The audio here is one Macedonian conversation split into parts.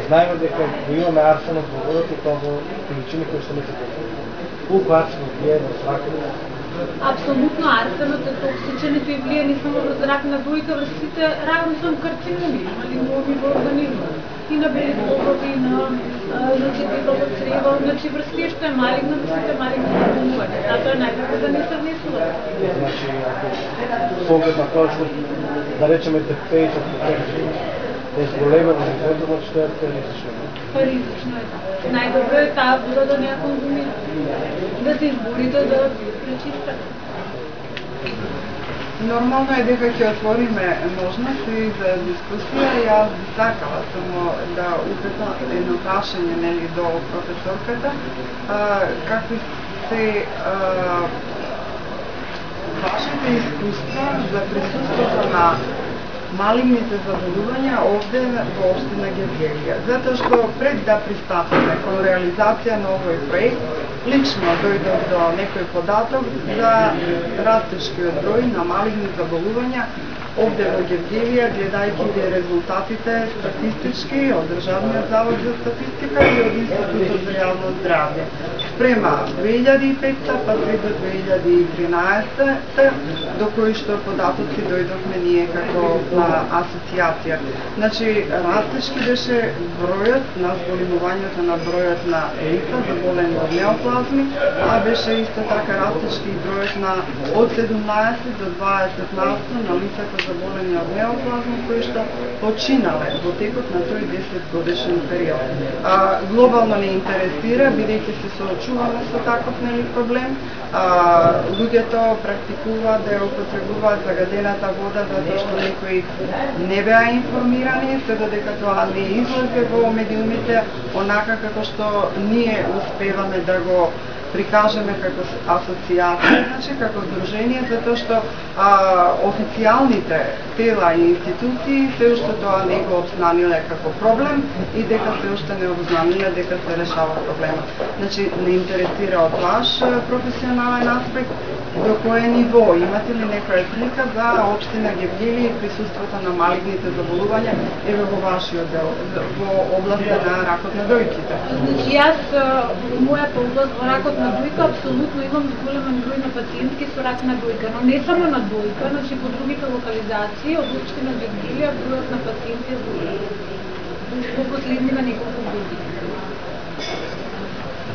Знаеме дека го имаме арсенот во водата и тоа во количини кои се не се потреби. Колку арсенот влие во зракот? Апсолутно арсенот е токсичен и тој влие не само во зракна дојка, врз сите равно со карциноми, малиноми во организмот. И на белите оброби, и на дебело црево, значи врз тие што е малигно, врз сите малигно заболување. Затоа е најдобро да не се внесува. Значи, ако поглед на тоа што, да речеме, тепејчот е зголемено на водот, што е ризично. Ризично е. Најдобро е таа вода да не ја конзумира. Да се изборите да пречистите. Нормално е дека ќе отвориме можности за дискусија и јас би сакала само да упитам едно прашање нели до професорката. Какви се вашите искуства за присуството на малигните заболувања овде во општина Гевгелија? Затоа што пред да пристапиме кон реализација на овој проект, лично дојдов до некој податок за растешкиот број на малигни заболувања овде во Гевгелија, гледајќи резултатите статистички од Државниот завод за статистика и од Институтот за јавно здравје. Спрема 2005 па се до 2013, до кои што податоци дојдовме ние како асоциација. Значи, растешки беше бројот на зголемувањето на бројот на лица заболени од неоплазми, а беше исто така растешки и бројот на од 17 до 20% на лицата заболени од неоплазми кои што починале во текот на тој 10-годишен период. Глобално не интересира, бидејќи се соочуваме со таков проблем. Луѓето практикуваат да ја употребуваат загадената вода затоа што некои не беа информирани, се додека тоа не излезе во медиумите онака како што ние успеваме да го прикажеме како асоциација, значи како здружение, затоа што официјалните тела и институции се уште тоа не го обзнаниле како проблем и дека се уште не обзнаниле дека се решава проблемот. Значи, не интересира од ваш професионален аспект до кое ниво имате ли некоја слика за општина Гевгелија и присуството на малигните заболувања еве во вашиот дел, во областта на ракот на дојките? Значи, јас во мојата област во ракот на дојка апсолутно имам големен број на пациентки со рак на дојка, но не само на дојка, значи по другите локализации од општина Гевгелија бројот на пациенти е во последниве неколку години.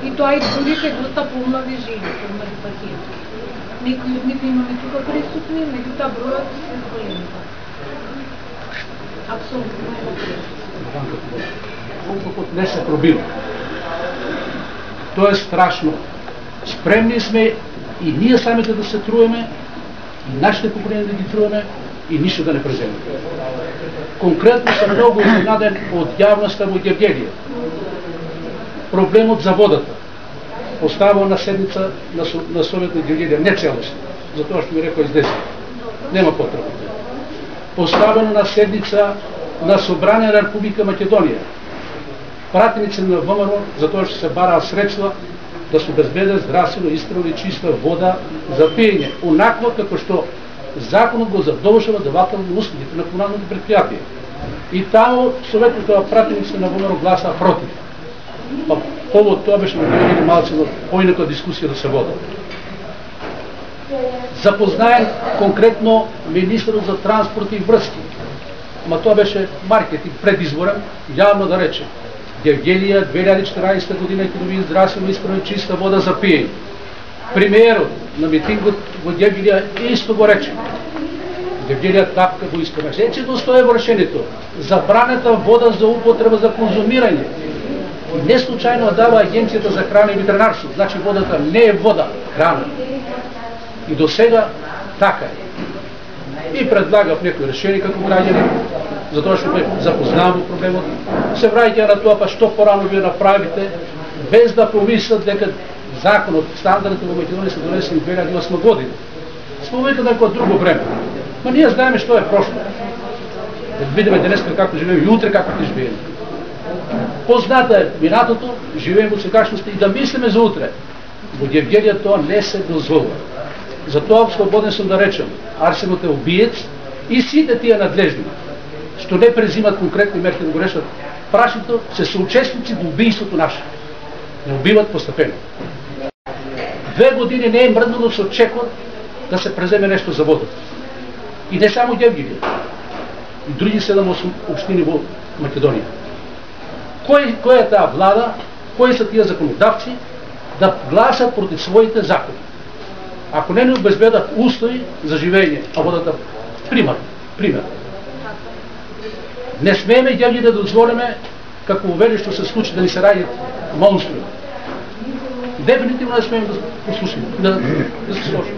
И тоа и другите доста помлади жени, помлади пациентки. Некои од нив имаме тука присутни, меѓутоа бројот е голем. Апсолутно е колку не се пробива. Тоа е страшно. Спремни сме и ние самите да се труеме, и нашите поколения да ги труеме, и ништо да не преземеме. Конкретно сум многу изненаден од јавноста во Гевгелија. Проблемот за водата поставува на седница на Совет на Гевгелија, не целосно, затоа што ми рекоа издесен. Нема потреба. Поставено на седница на Собрание на Република Македонија. Пратеници на ВМРО, затоа што се бараа средства да се обезбеди здравствено исправна и чиста вода за пиење, онакво како што законот го задолжува давателните услугите на комуналните предпријатија. И таму советите пратеници на ВМРО гласаа против. Па повод тоа беше направено малце на поинака дискусија да се вода. Запознаен конкретно министерот за транспорт и врски. Ма тоа беше маркетинг предизборен, јавно да рече. Гевгелија 2014 година ќе доби здравствено исправна чиста вода за пиење. Премиерот на митингот во Гевгелија исто го рече. Гевгелија тапка го искаме. Сечето стои во решението. Забранета вода за употреба за конзумирање. Не случајно дава Агенцијата за храна и ветеринарство. Значи водата не е вода, храна. И до сега така е. И предлагав некои решение како граѓани, затоа што ме запознавам во проблемот. Се враќа на тоа, па што порано вие направите, без да помислат дека законот, стандардите во Македонија се донесени 2008 година. Спомнете дека од друго време. Ма ние знаеме што е прошло. Да видиме денеска како живееме и утре како ќе живееме. Позната е минатото, живееме во сегашноста и да мислиме за утре. Во Гевгелија тоа не се дозволува. Затоа слободен сум да речем, арсенот е убиец и сите тие надлежни, што не презимат конкретни мерки да го решат, прашното се соучесници во убийството наше. Не убиват постепено. 2 години не е мрднало со чекот да се преземе нешто за водата. И не само Гевгелија, и други 7-8 општини во Македонија. Која е таа влада, кои се тие законодавци да гласат против своите закони? Ако не обезбедат устои за живење, а водата пример. Не смееме Гевгелија да дозволиме, како увели што се случи, да ни се раѓат монструми. Дефинитивно не смеем да послушаме, да се сложим.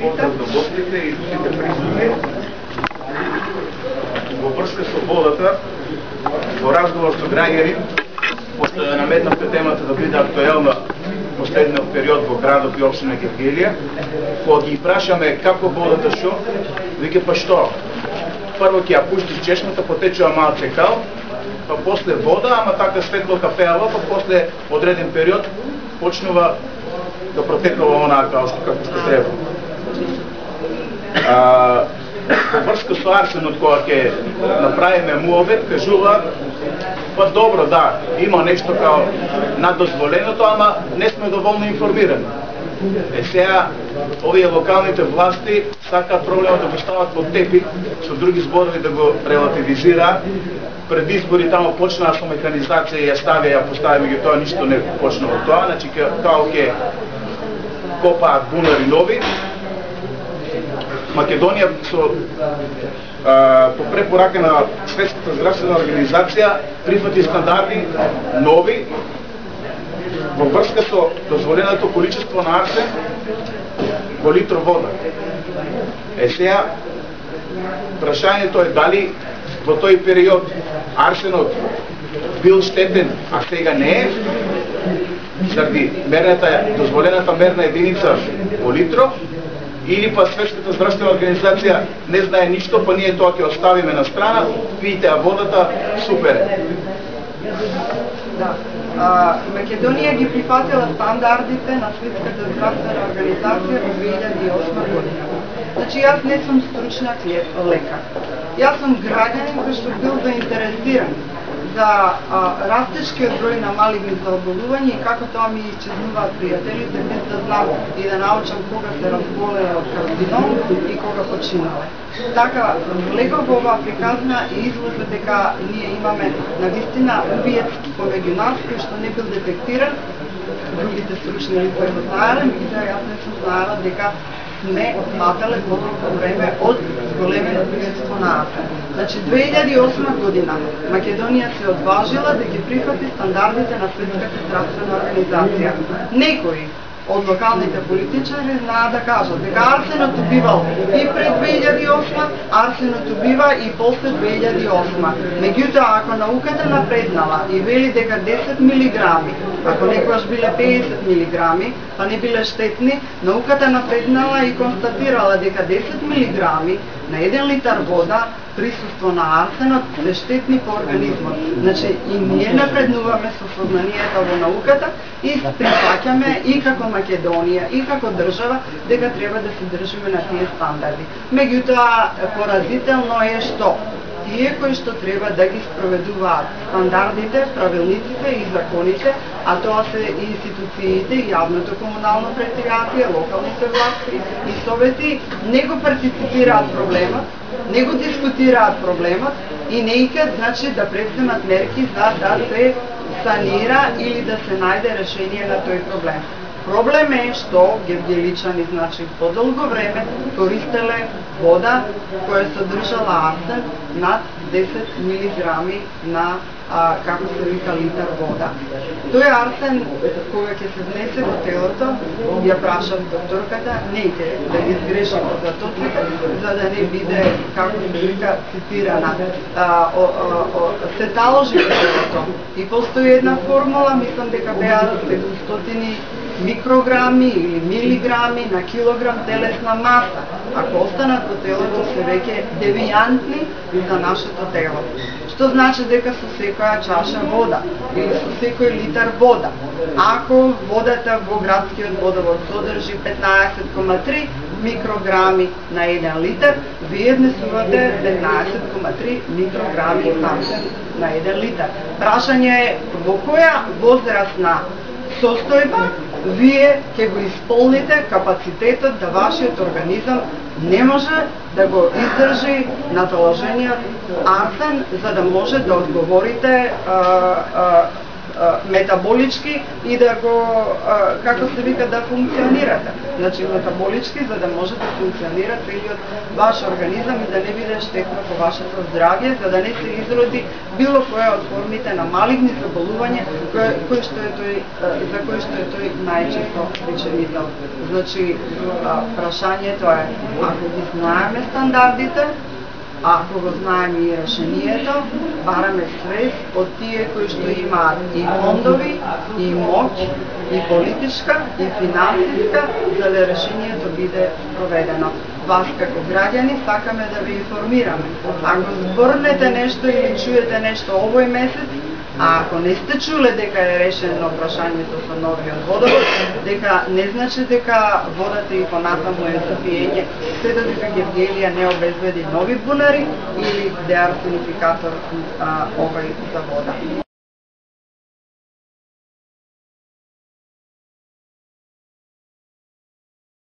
Гостите и сите присутни во врска со водата, во разговор со граѓани, пошто ја наметнавте темата да биде актуелна последниот период во градот и општина Гевгелија, кога ги прашаме како водата шо, веќе па што? Прво ќе ја пушти чешмата, потечува малце кал, па после вода, ама така светло кафеава, па после одреден период почнува да протекува онаа кал како што треба. Во врска со арсенот, кога ќе направиме муавет, кажува, па добро, да, има нешто као надозволеното, ама не сме доволно информирани. Сега, овие локалните власти сакаат проблемот да го стават под тепих, со други зборови да го релативизираат. Пред избори тамо почнаа со механизација и ја ставија, ја поставија, меѓутоа ништо не почна од тоа, значи као ќе копаат бунари нови. Македонија по препорака на Светската здравствена организација прифати стандарди нови во врска со дозволеното количество на арсен во литро вода. Сега, прашањето е дали во тој период арсенот бил штетен, а сега не е, заради дозволената мерна единица во литро, или па Светската здравствена организација не знае ништо, па ние тоа ќе оставиме на страна, пиете, а водата супер е. Да. Македонија ги прифатила стандардите на Светската здравствена организација во 2008 година. Значи, јас не сум стручнак лекар. Јас сум граѓанин кој што бил заинтересиран за растечкиот број на малигни заболувања и како тоа ми исчезнуваат пријателите без да знам и да научам кога се разболеле од карцином и кога починале. Така, влегов во оваа приказна и излезе дека ние имаме навистина убиец помеѓу нас кој што не бил детектиран, другите стручни лица го знаеле, меѓутоа јас не сум знаела дека не пателе потолку време од зголемено присуство на арсен. Значи, 2008 година Македонија се одважила да ги прифати стандардите на Светската здравствена организација. Некои од локалните политичари знаат да кажат дека арсенот убивал и пред 2008, арсенот убива и после 2008. Меѓутоа, ако науката напреднала и вели дека 10 милиграми, ако некојаш биле 50 милиграми, па не биле штетни, науката напреднала и констатирала дека 10 милиграми на 1 литар вода присуство на арсенот се штетни по организмот. Значи, и ние напреднуваме со сознанието во науката и прифаќаме и како Македонија, и како држава, дека треба да се држиме на тие стандарди. Меѓутоа, поразително е што тие кои што треба да ги спроведуваат стандардите, правилниците и законите, а тоа се и институциите, и јавното комунално предпријатие, локалните власти и совети, не го партиципираат проблемот, не го дискутираат проблемот и не икат, значи, да предземат мерки за да се санира или да се најде решение на тој проблем. Проблем е што гевгеличани, значи, подолго време користеле вода која содржала арсен над 10 милиграми на како се вика литар вода. Тој арсен, кога ќе се внесе во телото, ја прашав докторката, нејте да ги сгреши прототипите, за да не биде, како се вика, цитирана, се таложи во телото. И постои една формула, мислам дека беа 700 микрограми или милиграми на килограм телесна маса. Ако останат во телото, се веќе девијантни за нашето тело. Што значи дека со секоја чаша вода или со секој литар вода, ако водата во градскиот водовод содржи 15,3 микрограми на 1 литар, вие внесувате 15,3 микрограми арсен на 1 литар. Прашање е во која возрастна состојба вие ќе го исполните капацитетот да вашиот организам не може да го издржи натоложениот арсен, за да може да одговорите метаболички и да го, како се вика, да функционирате. Значи, метаболички, за да може да функционира целиот ваш организам и да не биде штетно по вашето здравје, за да не се изроди било која од формите на малигни заболувања за кои што е тој најчесто причинител. Значи, прашањето е, ако ги знаеме стандардите, ако го знаеме и решението, бараме свест од тие кои што имаат и фондови, и моќ, и политичка, и финансиска, за да решението биде проведено. Вас како граѓани сакаме да ви информираме. Ако зборнете нешто или чуете нешто овој месец, а ако не сте чуле дека е решено прашањето со новиот водовод, дека не значи дека водата и понатаму е за пиење, се додека Гевгелија не обезбеди нови бунари или деарсенификатор овој за вода.